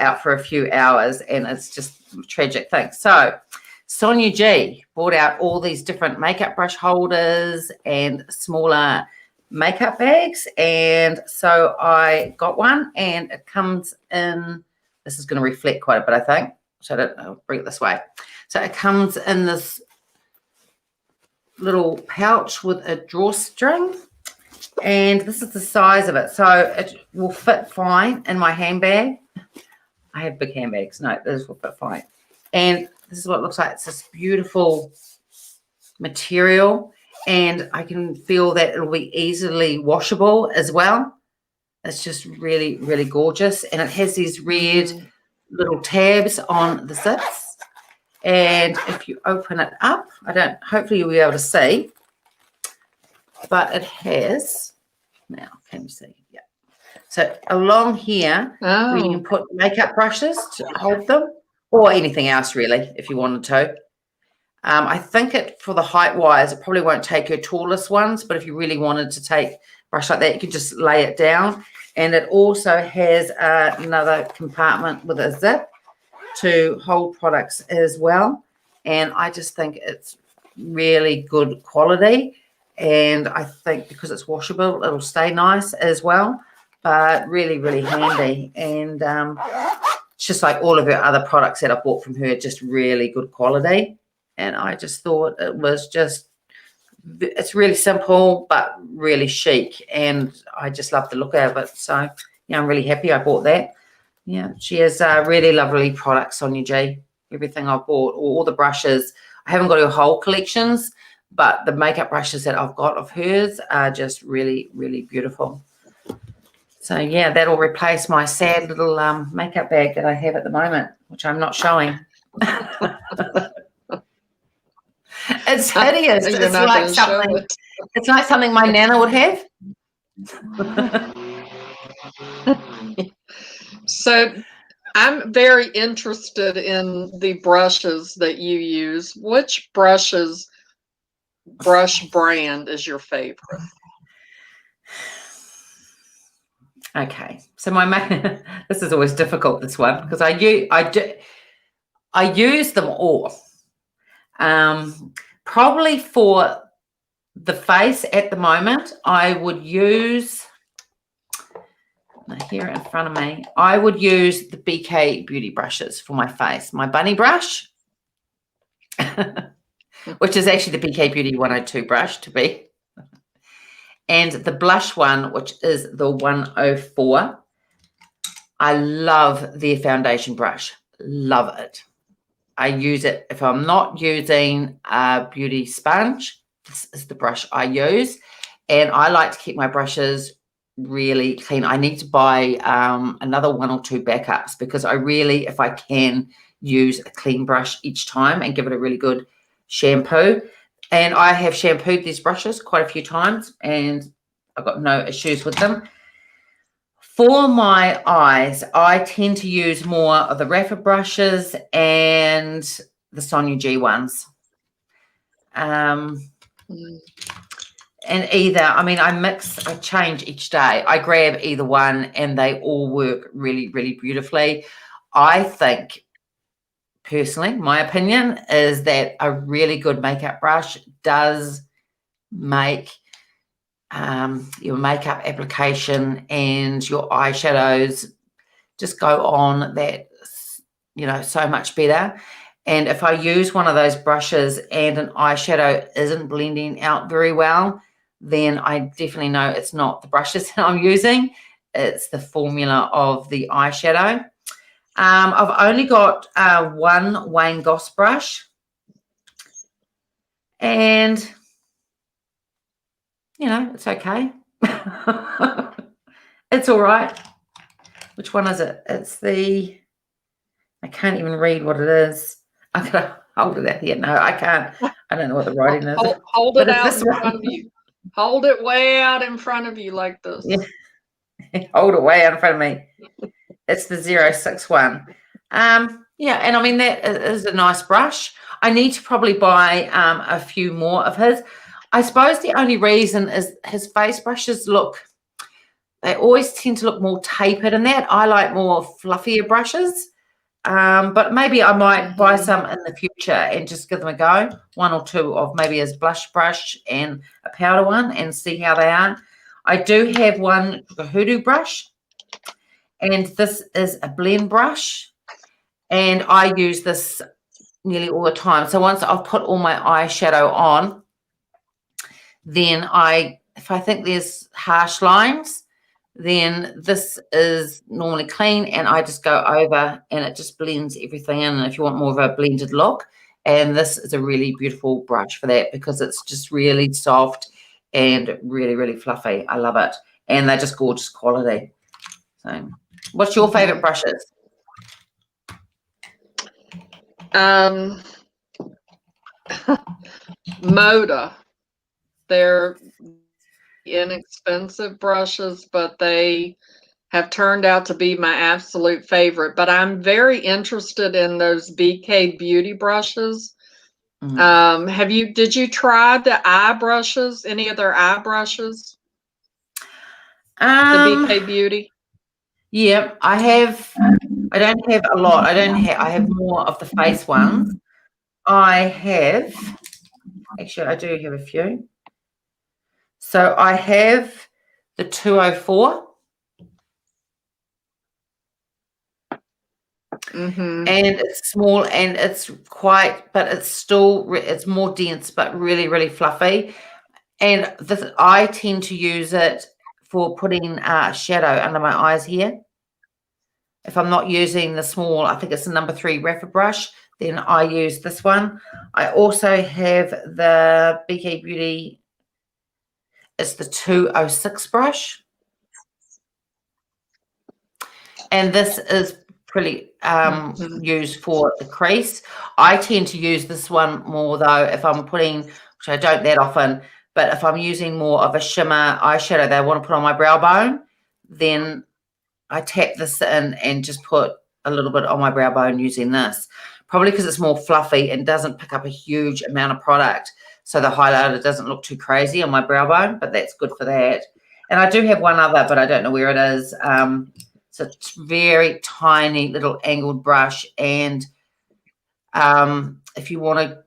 S2: out for a few hours, and it's just a tragic thing. So Sonia G brought out all these different makeup brush holders and smaller makeup bags, and so I got one, and it comes in, this is going to reflect quite a bit, I think, so I'll bring it this way. So it comes in this little pouch with a drawstring, and this is the size of it, so it will fit fine in my handbag. I have big handbags. No, this will fit fine. And this is what it looks like. It's this beautiful material, and I can feel that it'll be easily washable as well. It's just really, really gorgeous. And it has these red little tabs on the zips. And if you open it up, hopefully you'll be able to see, but it has, now can you see? Yeah. So along here, where you can put makeup brushes to hold them, or anything else really, if you wanted to. I think for the height wise, it probably won't take your tallest ones, but if you really wanted to take a brush like that, you could just lay it down. And it also has another compartment with a zip to hold products as well. And I just think it's really good quality. And I think because it's washable, it'll stay nice as well, but really, really handy. And it's just like all of her other products that I bought from her, just really good quality. And I just thought it was it's really simple, but really chic. And I just love the look of it. So, yeah, I'm really happy I bought that. Yeah, she has really lovely products, Sonia G. Everything I've bought, all the brushes. I haven't got her whole collections, but the makeup brushes that I've got of hers are just really, really beautiful. So, yeah, that'll replace my sad little makeup bag that I have at the moment, which I'm not showing. It's hideous. It's like something my nana would have.
S1: So I'm very interested in the brushes that you use. Which brush brand is your favorite?
S2: Okay, so this is always difficult, this one, because I use them all. Probably for the face at the moment, I would use, here in front of me, I would use the BK Beauty brushes for my face. My bunny brush, which is actually the BK Beauty 102 brush to be, and the blush one, which is the 104. I love their foundation brush. Love it. I use it if I'm not using a beauty sponge. This is the brush I use, and I like to keep my brushes really clean. I need to buy another 1 or 2 backups, because I really, if I can, use a clean brush each time and give it a really good shampoo. And I have shampooed these brushes quite a few times, and I've got no issues with them. For my eyes, I tend to use more of the Rapha brushes and the Sonia G ones. And I change each day. I grab either one, and they all work really, really beautifully. I think, personally, my opinion is that a really good makeup brush does make your makeup application and your eyeshadows just go on that, so much better. And if I use one of those brushes and an eyeshadow isn't blending out very well, then I definitely know it's not the brushes that I'm using. It's the formula of the eyeshadow. I've only got one Wayne Goss brush. And, it's okay. It's all right. Which one is it? It's I can't even read what it is. I'm going to hold it out here. No, I can't. I don't know what the writing is.
S1: Hold it out in front of you. Hold it way out in front of you like this.
S2: Yeah. Hold it way out in front of me. It's the 061. Yeah, and I mean, that is a nice brush. I need to probably buy a few more of his. I suppose the only reason is his face brushes they always tend to look more tapered in that. I like more fluffier brushes. But maybe I might buy some in the future and just give them a go. One or two of maybe his blush brush and a powder one and see how they are. I do have one, a hoodoo brush, and this is a blend brush. And I use this nearly all the time. So once I've put all my eyeshadow on, then if I think there's harsh lines, then this is normally clean and I just go over and it just blends everything in. And if you want more of a blended look, and this is a really beautiful brush for that because it's just really soft and really, really fluffy. I love it. And they're just gorgeous quality. So what's your favorite brushes?
S1: Moda. They're inexpensive brushes, but they have turned out to be my absolute favorite. But I'm very interested in those BK Beauty brushes. Did you try the eye brushes? Any of their eye brushes? The BK Beauty?
S2: Yeah, I have. I don't have a lot. I have more of the face ones. Actually, I do have a few. So I have the 204. And it's small and it's but it's more dense, but really, really fluffy. And I tend to use it for putting shadow under my eyes here. If I'm not using the small, I think it's the number 3 Rapid brush, then I use this one. I also have the BK Beauty. It's the 206 brush. And this is pretty used for the crease. I tend to use this one more though if I'm putting, which I don't that often, but if I'm using more of a shimmer eyeshadow that I want to put on my brow bone, then I tap this in and just put a little bit on my brow bone using this. Probably because it's more fluffy and doesn't pick up a huge amount of product. So the highlighter doesn't look too crazy on my brow bone, but that's good for that. And I do have one other, but I don't know where it is. It's a very tiny little angled brush. And if you want to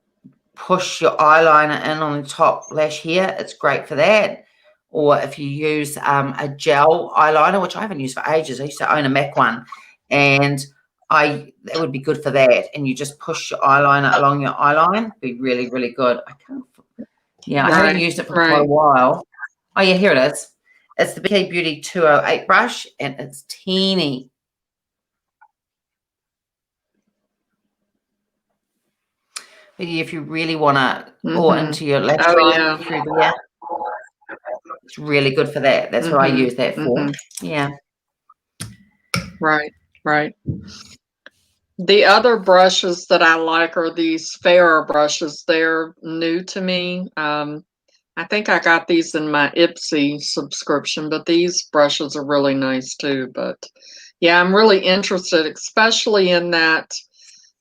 S2: push your eyeliner in on the top lash here, it's great for that. Or if you use a gel eyeliner, which I haven't used for ages. I used to own a MAC one, and that would be good for that. And you just push your eyeliner along your eyeline. It'd be really, really good. I haven't used it for quite a while. Oh, yeah, here it is. It's the BK Beauty 208 brush, and it's teeny. But if you really want to pour into your lash line through there, it's really good for that. That's what I use that for. Yeah.
S1: Right. The other brushes that I like are these Farrah brushes. They're new to me. I think I got these in my Ipsy subscription, but these brushes are really nice too. But yeah, I'm really interested, especially in that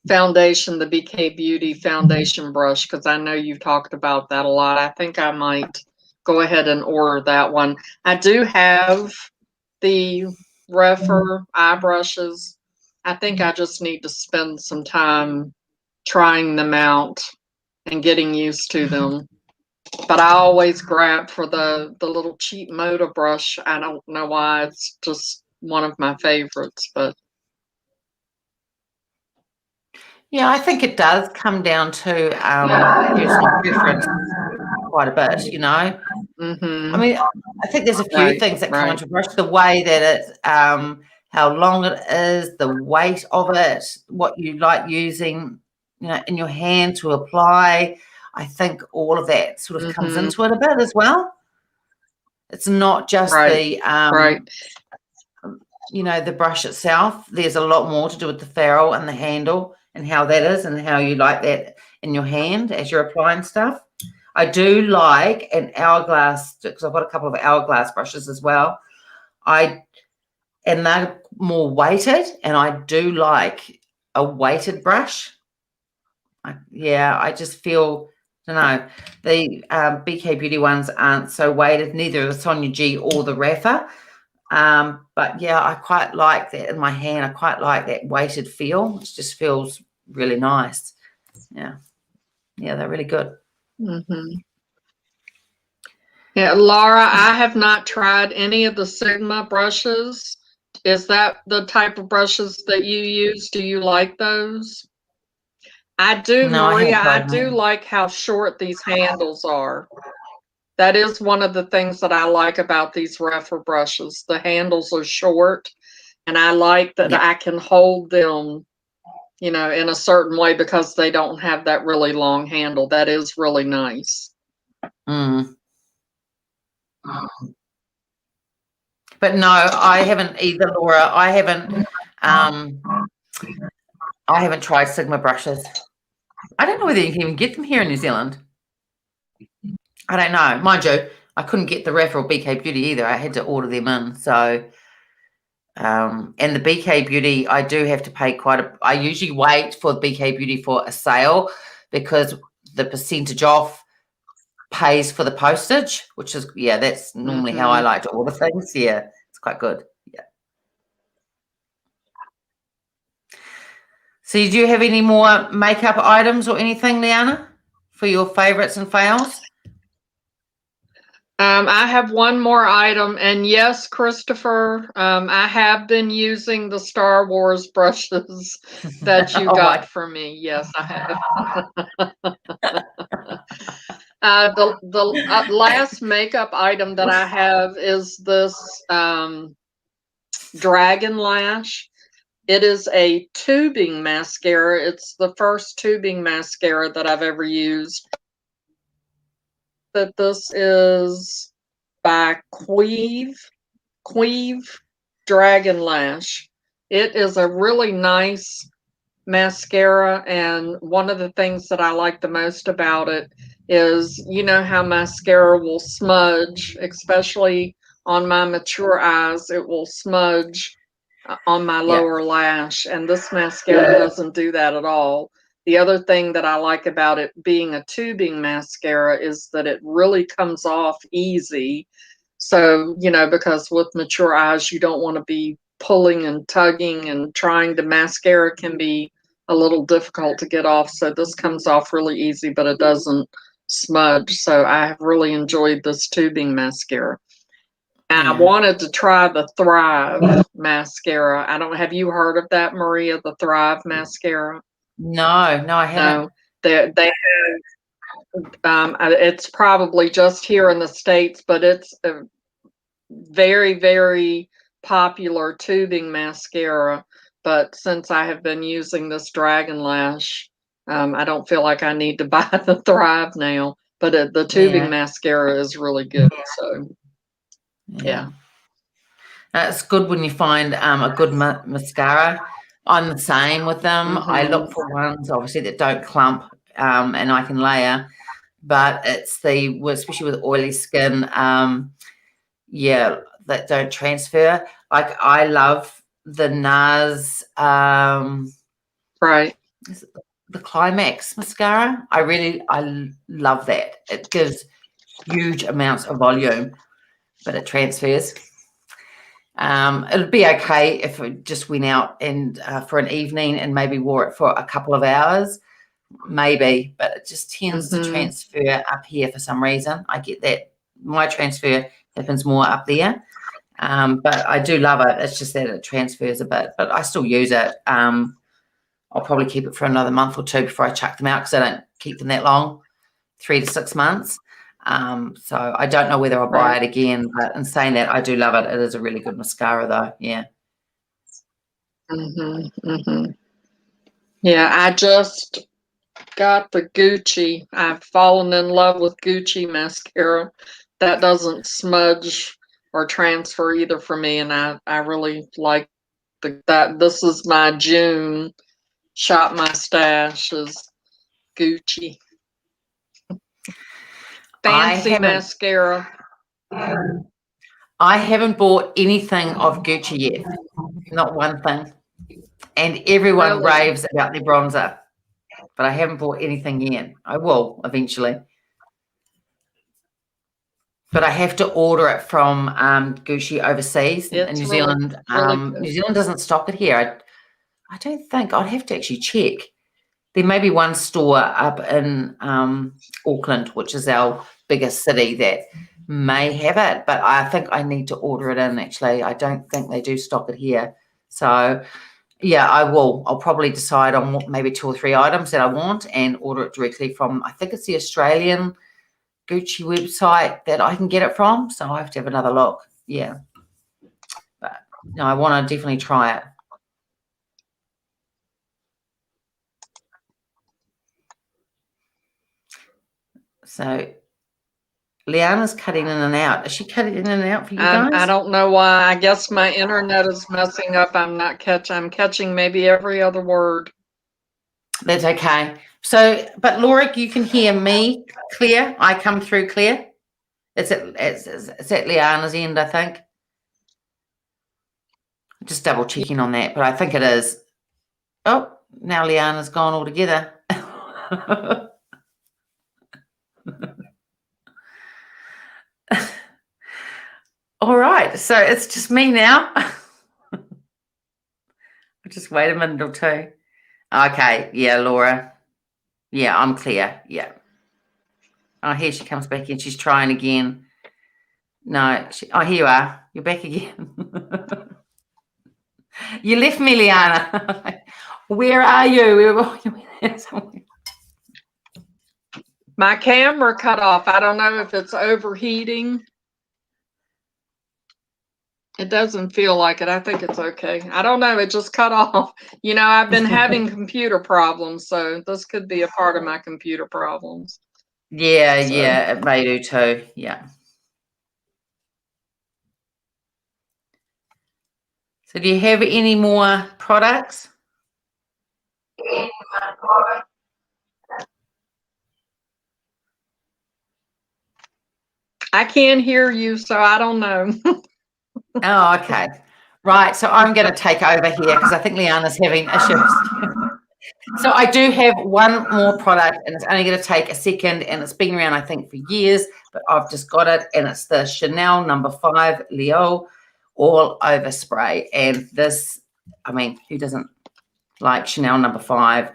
S1: foundation, the BK Beauty foundation brush, because I know you've talked about that a lot. I think I might go ahead and order that one. I do have the Refer eye brushes. I think I just need to spend some time trying them out and getting used to them. But I always grab for the little cheap motor brush. I don't know why. It's just one of my favorites, but
S2: Yeah, I think it does come down to personal preference quite a bit, you know. I mean, I think there's a few
S1: right,
S2: things that come
S1: right.
S2: into brush, the way that it, how long it is, the weight of it, what you like using, you know, in your hand to apply. I think all of that sort of comes into it a bit as well. It's not just
S1: Right,
S2: the,
S1: right.
S2: you know, the brush itself. There's a lot more to do with the ferrule and the handle and how that is and how you like that in your hand as you're applying stuff. I do like an hourglass, because I've got a couple of hourglass brushes as well. And they're more weighted, and I do like a weighted brush. I just feel, I don't know, the BK Beauty ones aren't so weighted, neither the Sonia G or the Rapha. But yeah, I quite like that in my hand. I quite like that weighted feel. It just feels really nice. Yeah, they're really good.
S1: Yeah, Laura, I have not tried any of the Sigma brushes. Is that the type of brushes that you use? Do you like those? I do,
S2: No, I
S1: Maria.
S2: haven't
S1: I
S2: tried
S1: do
S2: them.
S1: like how short these handles are. That is one of the things that I like about these Rapha brushes. The handles are short, and I like that
S2: Yeah.
S1: I can hold them, you know, in a certain way because they don't have that really long handle. That is really nice.
S2: Mm. But no, I haven't either, Laura. I haven't tried Sigma brushes. I don't know whether you can even get them here in New Zealand. I don't know. Mind you, I couldn't get the Rapha or BK Beauty either. I had to order them in. So, and the BK Beauty, I do have to pay I usually wait for the BK Beauty for a sale because the percentage off pays for the postage, which is, that's normally how I like to order things. Yeah, it's quite good. Yeah. So do you have any more makeup items or anything, Leanna, for your favorites and fails?
S1: I have one more item, and yes, Christopher, I have been using the Star Wars brushes that you
S2: Oh,
S1: got
S2: right.
S1: for me. Yes, I have. The last makeup item that I have is this Dragon Lash. It is a tubing mascara. It's the first tubing mascara that I've ever used. That this is by Queeve Dragon Lash. It is a really nice mascara, and one of the things that I like the most about it is, you know how mascara will smudge, especially on my mature eyes, it will smudge on my
S2: Yeah.
S1: lower lash, and this mascara doesn't do that at all. The other thing that I like about it being a tubing mascara is that it really comes off easy. So, you know, because with mature eyes, you don't want to be pulling and tugging and trying to mascara can be a little difficult to get off. So this comes off really easy, but it doesn't smudge. So I have really enjoyed this tubing mascara. And I
S2: Yeah.
S1: wanted to try the Thrive mascara. I don't have you heard of that, Maria, the Thrive mascara?
S2: No, I haven't.
S1: No. They it's probably just here in the States, but it's a very, very popular tubing mascara. But since I have been using this Dragon Lash, I don't feel like I need to buy the Thrive now. But the tubing
S2: Yeah.
S1: mascara is really good. So, yeah.
S2: It's good when you find a good mascara. I'm the same with them. I look for ones, obviously, that don't clump and I can layer. But it's especially with oily skin, that don't transfer. Like I love the NARS,
S1: Right.
S2: the Climax mascara. I love that. It gives huge amounts of volume, but it transfers. It'd be okay if it just went out and for an evening and maybe wore it for a couple of hours, maybe, but it just tends to transfer up here for some reason. I get that my transfer happens more up there, but I do love it. It's just that it transfers a bit, but I still use it. I'll probably keep it for another month or two before I chuck them out because I don't keep them that long, 3 to 6 months. So I don't know whether I'll buy it again, but in saying that, I do love it. It is a really good mascara though. Yeah.
S1: Yeah, I just got the Gucci. I've fallen in love with Gucci mascara. That doesn't smudge or transfer either for me, and I really like that. This is my June shop my stash is Gucci. Fancy mascara.
S2: I haven't bought anything of Gucci yet. Not one thing. And everyone raves about their bronzer, but I haven't bought anything yet. I will eventually. But I have to order it from Gucci overseas in New Zealand. New Zealand doesn't stock it here. I don't think. I'd have to actually check. There may be one store up in Auckland, which is our biggest city, that may have it, but I think I need to order it in, actually. I don't think they do stock it here. So, yeah, I will. I'll probably decide on maybe 2 or 3 items that I want and order it directly from, I think it's the Australian Gucci website that I can get it from. So I have to have another look. Yeah. But, no, I want to definitely try it. So Leanna's cutting in and out. Is she cutting in and out for you guys?
S1: I don't know why. I guess my internet is messing up. I'm catching maybe every other word.
S2: That's okay. So, but Laura, you can hear me clear. I come through clear. It's at Leanna's end, I think. Just double checking on that, but I think it is. Oh, now Leanna's gone altogether. All right, so it's just me now. Just wait a minute or two. Okay, yeah, Laura. Yeah, I'm clear. Yeah. Oh, here she comes back in. She's trying again. No, here you are. You're back again. You left me, Leanna. Where are you?
S1: My camera cut off. I don't know if it's overheating. It doesn't feel like it. I think it's okay. I don't know. It just cut off. You know, I've been having computer problems, so this could be a part of my computer problems.
S2: Yeah, yeah, it may do too. Yeah. So do you have any more products?
S1: I can't hear you, so I don't know.
S2: Oh, okay. Right, so I'm going to take over here because I think Leanna's having issues. So I do have one more product, and it's only going to take a second, and it's been around, I think, for years, but I've just got it, and it's the Chanel No. 5 Leo All Over Spray. And this, I mean, who doesn't like Chanel No. 5?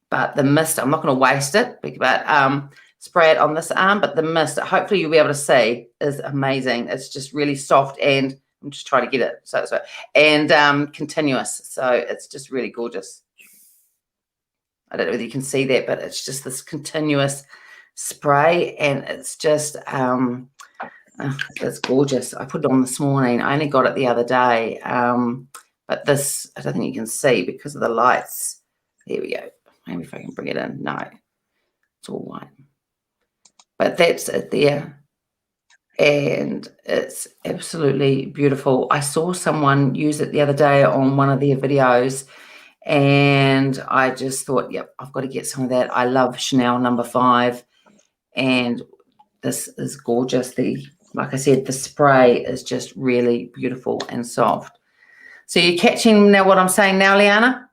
S2: But the mist, I'm not going to waste it, but spray it on this arm, but the mist, hopefully you'll be able to see, is amazing. It's just really soft, and I'm just trying to get it so and continuous. So it's just really gorgeous. I don't know whether you can see that, but it's just this continuous spray, and it's just it's gorgeous. I put it on this morning. I only got it the other day, but this, I don't think you can see because of the lights. There we go. Maybe if I can bring it in. No, it's all white. But that's it there. And it's absolutely beautiful. I saw someone use it the other day on one of their videos, and I just thought, yep, I've got to get some of that. I love Chanel No. 5, and this is gorgeous. Like I said, the spray is just really beautiful and soft. So you're catching now what I'm saying now, Leanna?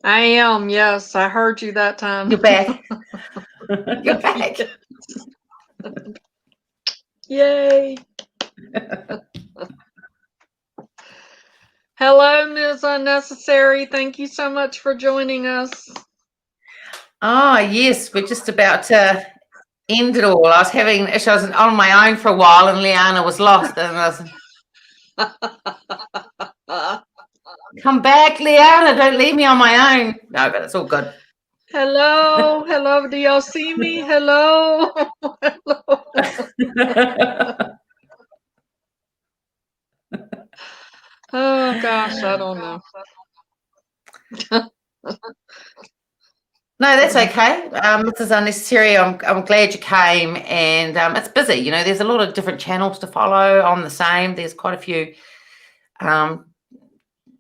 S1: I am, yes. I heard you that time.
S2: You're back. You're back.
S1: Yay. Hello, Ms. Unnecessary. Thank you so much for joining us.
S2: Oh, yes, we're just about to end it all. I was having issues. I was on my own for a while, and Leanna was lost. And I was, come back, Leanna. Don't leave me on my own. No, but it's all good.
S1: Hello, hello. Do y'all see me? Hello, hello. Oh gosh, I don't know.
S2: No, that's okay. This is unnecessary. I'm glad you came, and it's busy. You know, there's a lot of different channels to follow on the same. There's quite a few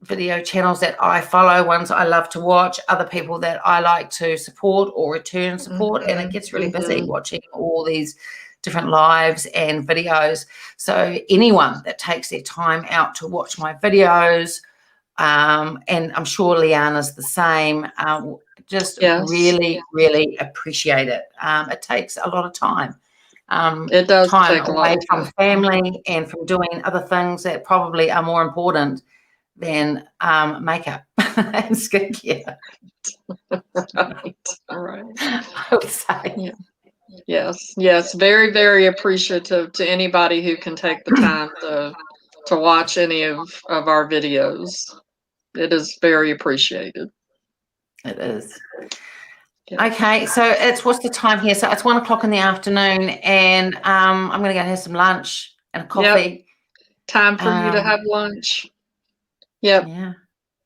S2: video channels that I follow, ones I love to watch, other people that I like to support or return support, and it gets really busy watching all these different lives and videos. So anyone that takes their time out to watch my videos, and I'm sure Leanna's the same, just really, really appreciate it. It takes a lot of time.
S1: It does
S2: time
S1: take a
S2: away
S1: lot
S2: from family and from doing other things that probably are more important than makeup and skincare.
S1: Right.
S2: I would say.
S1: Yeah. Yes. Very, very appreciative to anybody who can take the time to watch any of our videos. It is very appreciated.
S2: It is.
S1: Yeah.
S2: Okay, so what's the time here? So it's 1 o'clock in the afternoon, and I'm going to go have some lunch and a coffee.
S1: Yep. Time for you to have lunch. Yep.
S2: Yeah.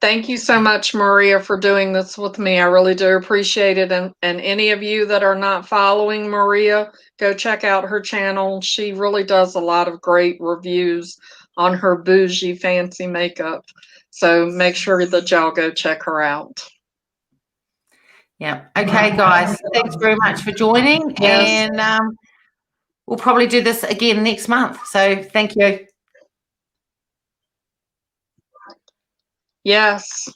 S1: Thank you so much, Maria, for doing this with me. I really do appreciate it. And any of you that are not following Maria, go check out her channel. She really does a lot of great reviews on her bougie fancy makeup. So make sure that y'all go check her out.
S2: Yeah. Okay, guys. Thanks very much for joining.
S1: Yes.
S2: And we'll probably do this again next month. So thank you.
S1: Yes.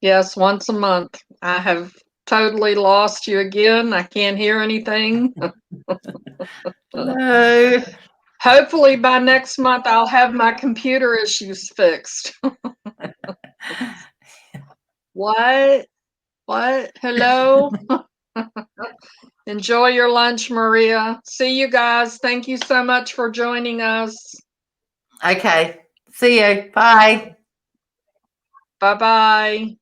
S1: Yes, once a month. I have totally lost you again. I can't hear anything.
S2: Hello.
S1: Hopefully by next month I'll have my computer issues fixed. What? Hello? Enjoy your lunch, Maria. See you guys. Thank you so much for joining us.
S2: Okay. See you. Bye.
S1: Bye-bye.